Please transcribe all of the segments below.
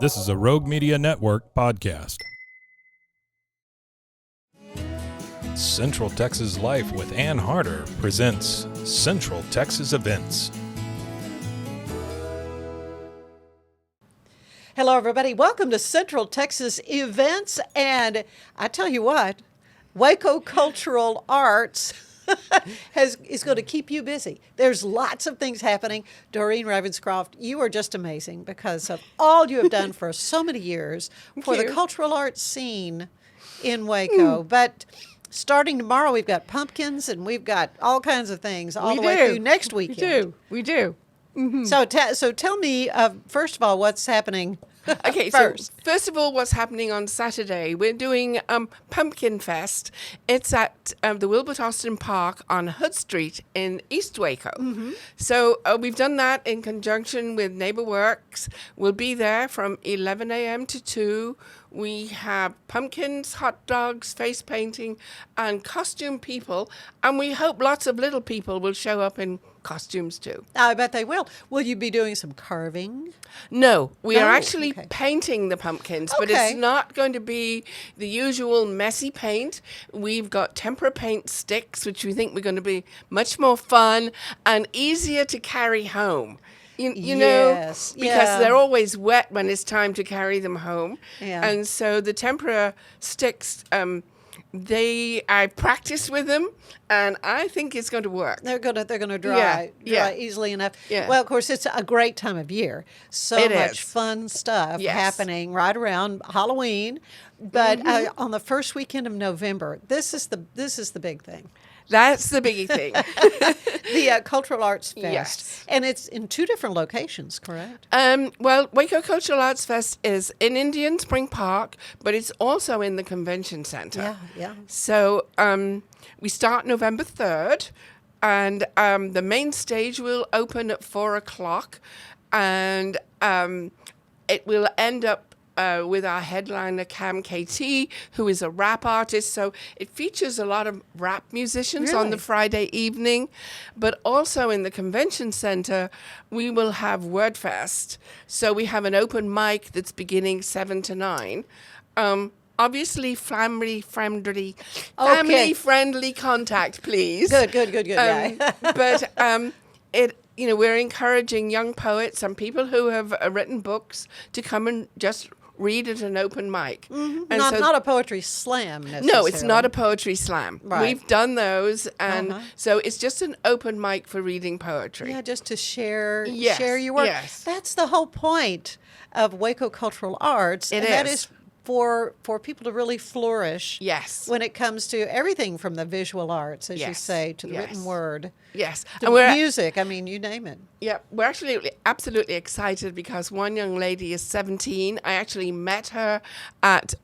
This is a Rogue Media Network podcast. Central Texas Life with Ann Harder presents Central Texas Events. Hello, everybody. Welcome to Central Texas Events. And I tell you what, Waco Cultural Arts is going to keep you busy. There's lots of things happening. Doreen Ravenscroft, you are just amazing because of all you have done for so many years for the cultural arts scene in Waco. But starting tomorrow, we've got pumpkins and we've got all kinds of things all the way through next weekend. We do. Mm-hmm. So tell me, first of all, what's happening. Okay, first of all, what's happening on Saturday? We're doing Pumpkinfest. It's at the Wilbert Austin Park on Hood Street in East Waco. Mm-hmm. So we've done that in conjunction with Neighbor Works. We'll be there from 11 a.m. to 2. We have pumpkins, hot dogs, face painting, and costume people. And we hope lots of little people will show up in costumes too. I bet they will. Will you be doing some carving? No, we are actually painting the pumpkins, but it's not going to be the usual messy paint. We've got tempera paint sticks, which we think we're going to be much more fun and easier to carry home. You know, because they're always wet when it's time to carry them home. Yeah. And so the tempera sticks, I practiced with them, and I think it's going to work. They're gonna dry easily enough. Yeah. Well, of course, it's a great time of year. So much fun stuff happening right around Halloween. But on the first weekend of November, this is the big thing. That's the biggie thing. The Cultural Arts Fest. Yes. And it's in 2 different locations, correct? Well, Waco Cultural Arts Fest is in Indian Spring Park, but it's also in the Convention Center. Yeah. So we start November 3rd, and the main stage will open at 4 o'clock, and it will end up with our headliner, Cam KT, who is a rap artist. So it features a lot of rap musicians on the Friday evening. But also in the convention center, we will have WordFest. So we have an open mic that's beginning 7 to 9. Obviously, family-friendly contact, please. Good. But we're encouraging young poets and people who have written books to come and just read at an open mic. Mm-hmm. And not a poetry slam necessarily. No, it's not a poetry slam. Right. We've done those, and so it's just an open mic for reading poetry. Yeah, just to share your work. Yes. That's the whole point of Waco Cultural Arts. That is for people to really flourish. Yes. When it comes to everything from the visual arts, as you say, to the written word. Yes. To music, I mean, you name it. Yeah, we're actually absolutely excited because one young lady is 17. I actually met her at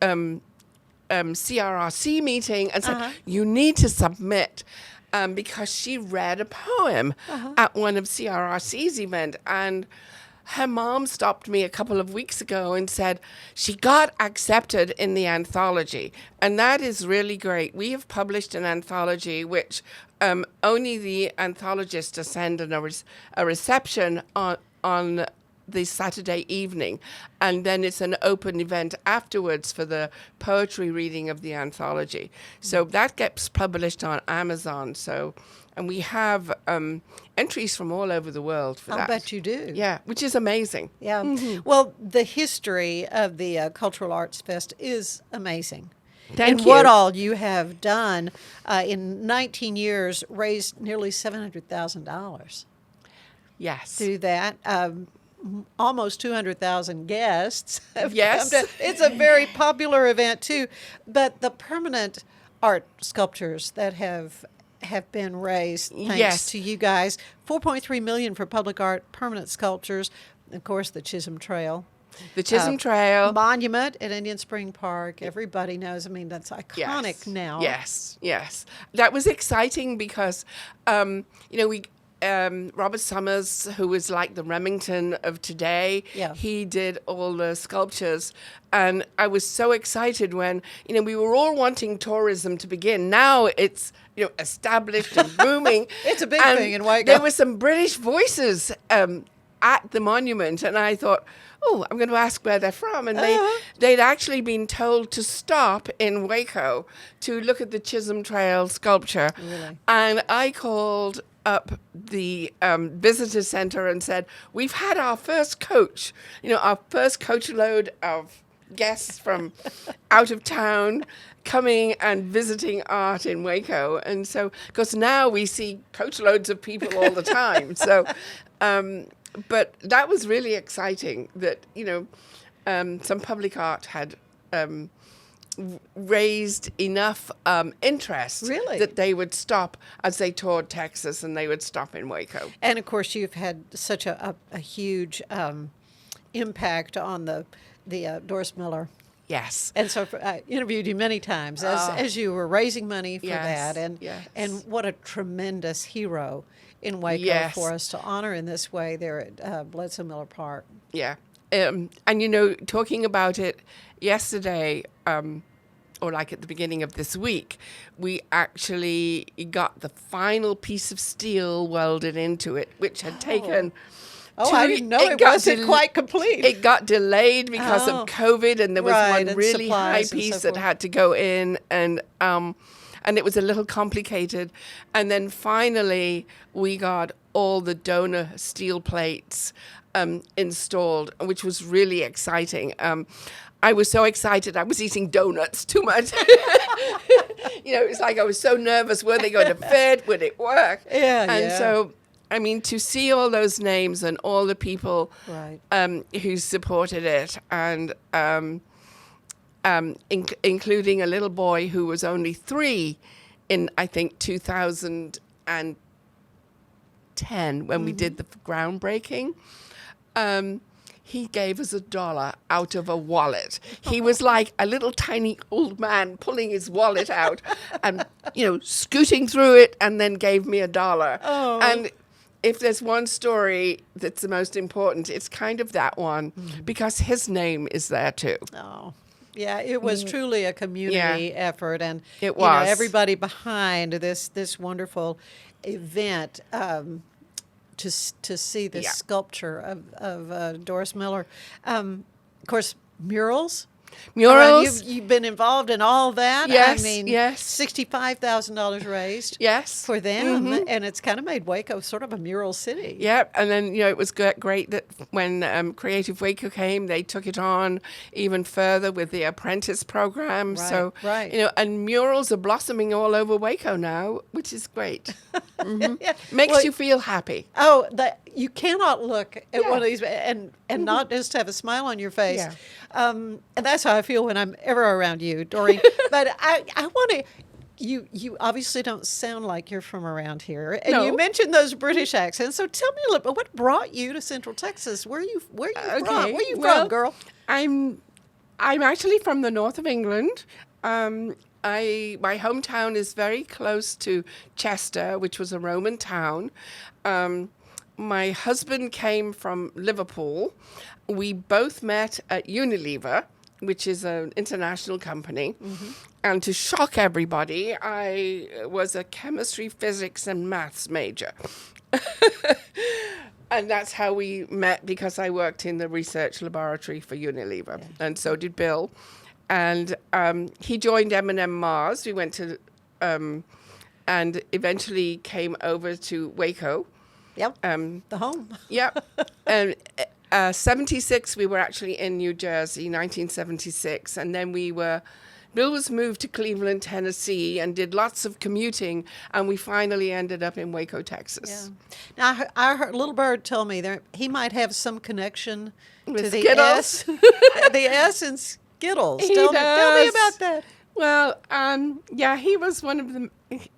CRRC meeting and said, you need to submit because she read a poem at one of CRRC's event, and her mom stopped me a couple of weeks ago and said she got accepted in the anthology. And that is really great. We have published an anthology which only the anthologists attend a reception on the Saturday evening. And then it's an open event afterwards for the poetry reading of the anthology. So that gets published on Amazon. And we have entries from all over the world for that. I'll bet you do. Yeah, which is amazing. Yeah. Mm-hmm. Well, the history of the Cultural Arts Fest is amazing. Thank you. What all you have done in 19 years, raised nearly $700,000. Yes. Through that. Almost 200,000 guests. Yes. It's a very popular event, too. But the permanent art sculptures that have been raised thanks to you guys. $4.3 million for public art permanent sculptures. Of course, the Chisholm Trail. The Chisholm Trail. Monument at Indian Spring Park. Everybody knows. I mean, that's iconic now. Yes. That was exciting because, Robert Summers, who was like the Remington of today, he did all the sculptures. And I was so excited when, we were all wanting tourism to begin. Now it's, established and booming. It's a big thing in Waco. There were some British voices at the monument, and I thought, oh, I'm going to ask where they're from. And Uh-huh. they'd actually been told to stop in Waco to look at the Chisholm Trail sculpture. Really? And I called up the visitor center and said, we've had our first coach, our first coach load of guests from out of town coming and visiting art in Waco. And so, because now we see coach loads of people all the time. So, but that was really exciting that, some public art had raised enough interest Really? that they would stop as they toured Texas, and they would stop in Waco. And of course, you've had such a huge impact on the Doris Miller. Yes. And so I interviewed you many times as you were raising money for Yes, that. yes. And what a tremendous hero in Waco Yes. for us to honor in this way there at Bledsoe Miller Park. Yeah. And, talking about it yesterday, or like at the beginning of this week, we actually got the final piece of steel welded into it, which had taken... Oh, I didn't know it wasn't quite complete. It got delayed because Oh. of COVID, and there was Right, one and really high supplies and piece so that forth. had to go in, and it was a little complicated. And then finally, we got all the donor steel plates installed, which was really exciting. I was so excited. I was eating donuts too much. It's like I was so nervous. Were they going to fit? Would it work? And so, I mean, to see all those names and all the people Right. who supported it, and including a little boy who was only 3 in, I think, 2010 when we did the groundbreaking. He gave us $1 out of a wallet. He was like a little tiny old man pulling his wallet out and, scooting through it, and then gave me $1. Oh. And if there's one story that's the most important, it's kind of that one, because his name is there too. Oh, yeah, it was truly a community effort, and It was. everybody behind this wonderful event to see this Yeah. sculpture of Doris Miller. Of course, murals. Murals. You've been involved in all that. Yes, I mean, yes. $65,000 raised. Yes. For them, and it's kind of made Waco sort of a mural city. Yeah, and then, it was great that when Creative Waco came, they took it on even further with the apprentice program. Right, So, right. And murals are blossoming all over Waco now, which is great. Yeah. Makes Well, you feel happy. Oh, you cannot look at one of Yeah. these and not just have a smile on your face. Yeah. And that's how I feel when I'm ever around you, Doreen. But I want to. You obviously don't sound like you're from around here, and No. you mentioned those British accents. So tell me a little bit. What brought you to Central Texas? Where are you from? Where are you from, girl? I'm actually from the north of England. My hometown is very close to Chester, which was a Roman town. My husband came from Liverpool. We both met at Unilever, which is an international company. And to shock everybody, I was a chemistry, physics, and maths major. And that's how we met, because I worked in the research laboratory for Unilever, and so did Bill. And he joined M&M Mars. We went to, and eventually came over to Waco. Yep. The home. Yep. And 76, we were actually in New Jersey, 1976. And then Bill was moved to Cleveland, Tennessee, and did lots of commuting. And we finally ended up in Waco, Texas. Yeah. Now I heard Little Bird told me he might have some connection to With the Skittles? the S in Skittles. He Tell me does. about that. Well, yeah, he was one of them.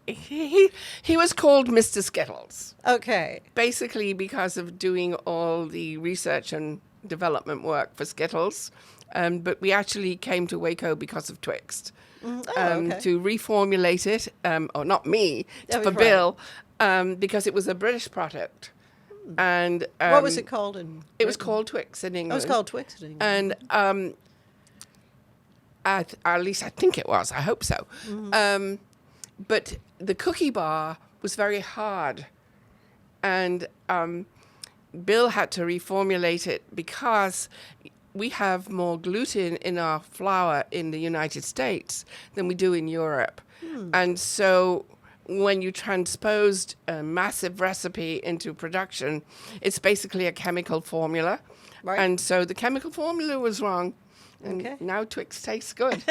He was called Mr. Skittles, Okay. basically because of doing all the research and development work for Skittles. But we actually came to Waco because of Twixt, okay. to reformulate it, or not me, Oh, for right. Bill, because it was a British product. And What was it called? It was called Twix in England. It was called Twix in England. And at least I think it was. I hope so. But the cookie bar was very hard, and Bill had to reformulate it because we have more gluten in our flour in the United States than we do in Europe. And so when you transposed a massive recipe into production, it's basically a chemical formula. Right. And so the chemical formula was wrong. And Okay. now Twix tastes good.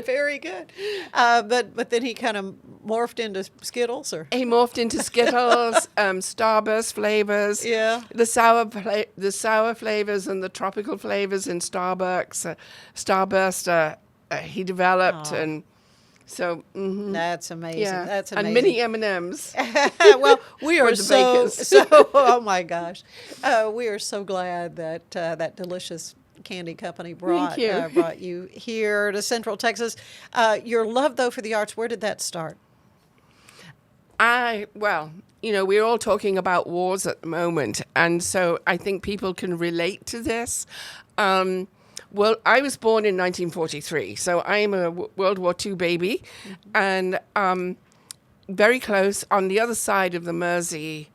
Very good. But then he kind of morphed into Skittles, or He morphed into Skittles, Starburst flavors. Yeah. The sour flavors and the tropical flavors in Starbucks. Starburst, he developed. Aw. And so, that's amazing. yeah. That's amazing. And mini M&Ms. Well, we are For the bakers. oh my gosh, we are so glad that that delicious candy company brought you here to Central Texas. Your love, though, for the arts, where did that start? Well, we're all talking about wars at the moment, and so I think people can relate to this. Well, I was born in 1943, so I am a World War II baby, and very close on the other side of the Mersey,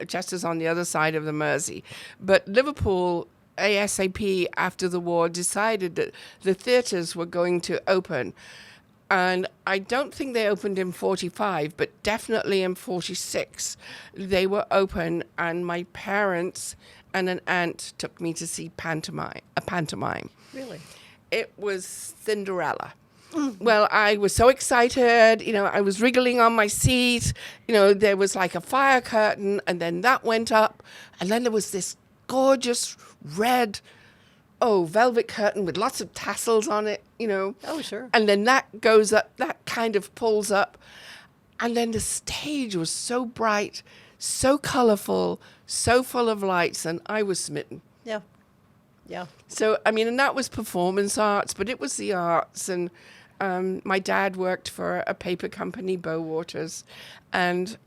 just as on the other side of the Mersey. But Liverpool, ASAP after the war, decided that the theatres were going to open. And I don't think they opened in 45, but definitely in 46. They were open, and my parents and an aunt took me to see a pantomime. Really? It was Cinderella. Well, I was so excited. I was wriggling on my seat. There was like a fire curtain, and then that went up, and then there was this gorgeous red, velvet curtain with lots of tassels on it, Oh, sure. And then that goes up, that kind of pulls up. And then the stage was so bright, so colorful, so full of lights, and I was smitten. Yeah. Yeah. So, and that was performance arts, but it was the arts. And my dad worked for a paper company, Bowaters, and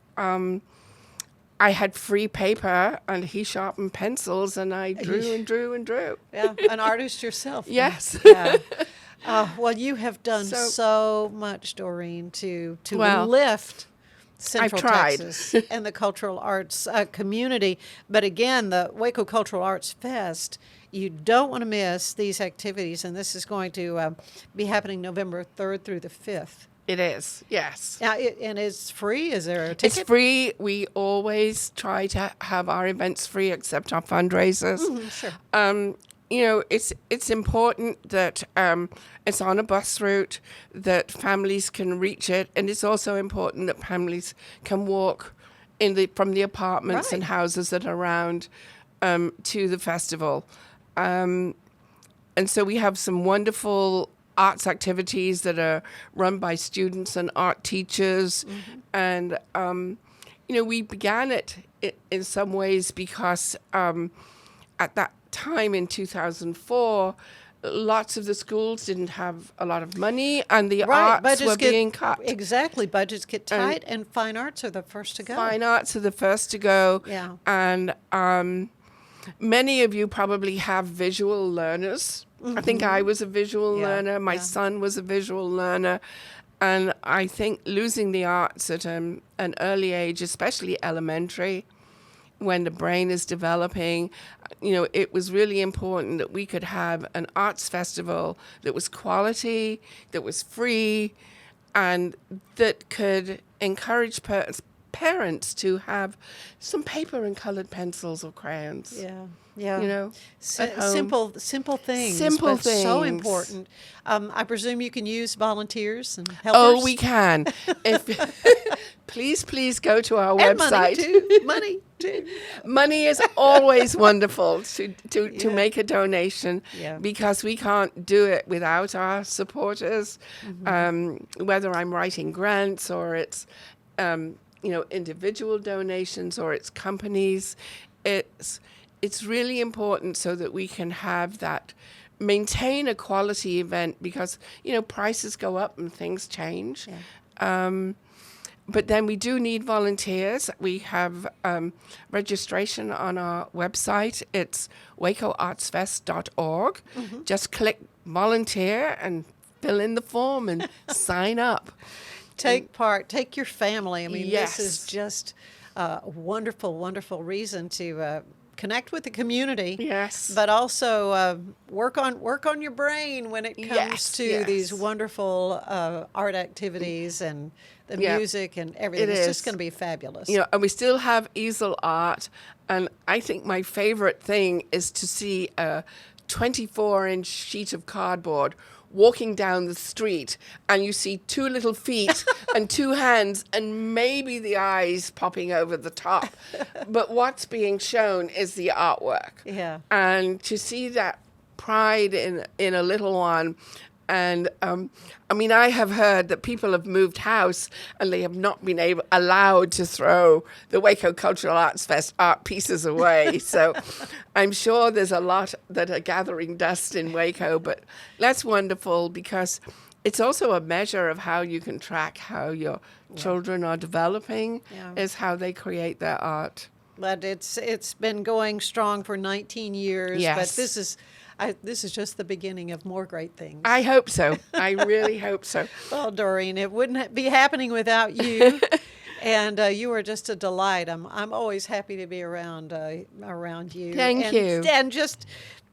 I had free paper, and he sharpened pencils, and I drew and drew and drew. Yeah. An artist yourself. Yes. Yeah. Well, you have done So- so much, Doreen, to Well, lift Central tried. Texas and the cultural arts community. But again, the Waco Cultural Arts Fest, you don't want to miss these activities. And this is going to be happening November 3rd through the 5th. It is, yes. Now, and it's free? Is there a ticket? It's free. We always try to have our events free, except our fundraisers. Sure. It's important that it's on a bus route, that families can reach it, and it's also important that families can walk from the apartments and Right. houses that are around to the festival. And so we have some wonderful arts activities that are run by students and art teachers. And, we began it in some ways because at that time in 2004, lots of the schools didn't have a lot of money, and the arts were being cut. Exactly. Budgets get tight, and fine arts are the first to go. Fine arts are the first to go. Yeah. And many of you probably have visual learners. I think I was a visual learner. My son was a visual learner. And I think losing the arts at an early age, especially elementary, when the brain is developing, it was really important that we could have an arts festival that was quality, that was free, and that could encourage parents to have some paper and colored pencils or crayons. Yeah. Yeah. at home. Simple things. Simple but so things. important. I presume you can use volunteers and helpers. Oh, we can. Please go to our and website. Money too. Money is always wonderful to make a donation, Yeah. because we can't do it without our supporters. Whether I'm writing grants or it's individual donations or it's companies, it's really important so that we can have that, maintain a quality event, because prices go up and things change. Yeah. But then we do need volunteers. We have registration on our website. It's wacoartsfest.org. Just click volunteer and fill in the form and sign up. Take part. Take your family. I mean, Yes. this is just a wonderful, wonderful reason to connect with the community. Yes. But also work on your brain when it comes Yes, to yes. these wonderful art activities and the Yeah, music and everything. it It's just is. going to be fabulous. And we still have easel art. And I think my favorite thing is to see a 24-inch sheet of cardboard walking down the street, and you see two little feet and two hands and maybe the eyes popping over the top. But what's being shown is the artwork. Yeah. And to see that pride in a little one. And I mean, I have heard that people have moved house and they have not been allowed to throw the Waco Cultural Arts Fest art pieces away. So I'm sure there's a lot that are gathering dust in Waco, but that's wonderful because it's also a measure of how you can track how your children are developing, Yeah. is how they create their art. But it's been going strong for 19 years. Yes. But this is just the beginning of more great things. I hope so. I really hope so. Well, Doreen, it wouldn't be happening without you. And you are just a delight. I'm always happy to be around you. Thank you. And just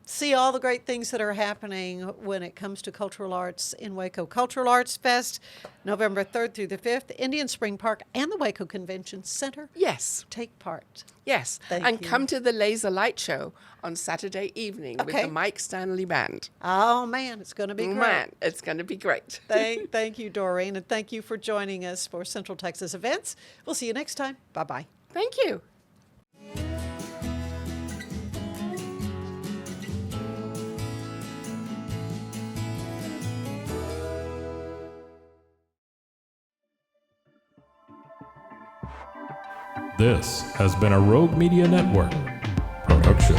see all the great things that are happening when it comes to cultural arts in Waco. Cultural Arts Fest, November 3rd through the 5th, Indian Spring Park and the Waco Convention Center. Yes. Take part. Yes, Thank and you. come to the Laser Light Show on Saturday evening with Okay. the Mike Stanley Band. Oh, man, it's going to be great. Man, it's going to be great. Thank you, Doreen, and thank you for joining us for Central Texas Events. We'll see you next time. Bye-bye. Thank you. This has been a Rogue Media Network production.